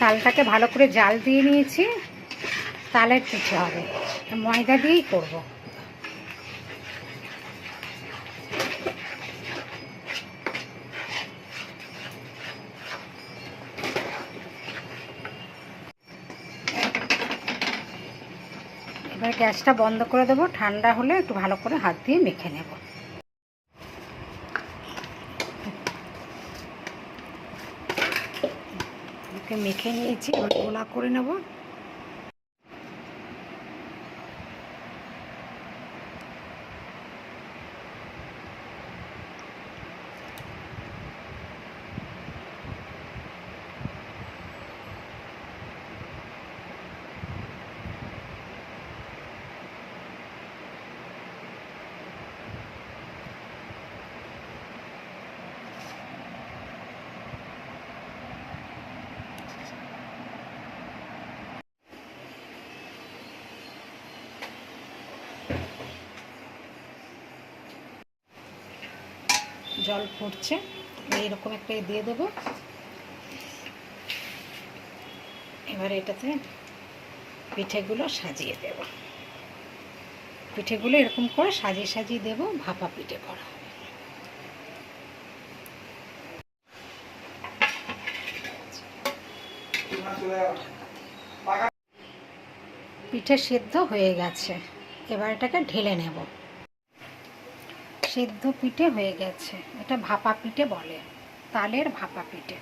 তালটাকে ভালো করে জাল দিয়ে নিয়েছি। তালের পিঠে হবে, ময়দা দিয়েই করব। এবার গ্যাসটা বন্ধ করে দেবো, ঠান্ডা হলে একটু ভালো করে হাত দিয়ে মেখে নেব। মেখে নিয়েছি, এবার গোলা করে নেব। জল ফুটছে, এইরকম একটা দিয়ে দেবো। এবার এটাতে পিঠেগুলো সাজিয়ে দেব। পিঠেগুলো এরকম করে সাজিয়ে সাজিয়ে দেব, ভাপা পিঠে করা হবে। পিঠে সিদ্ধ হয়ে গেছে, এবার এটাকে ঢেলে নেব। সিদ্ধ পিঠে হয়ে গেছে, এটা ভাপা পিঠে বলে, তালের ভাপা পিঠে।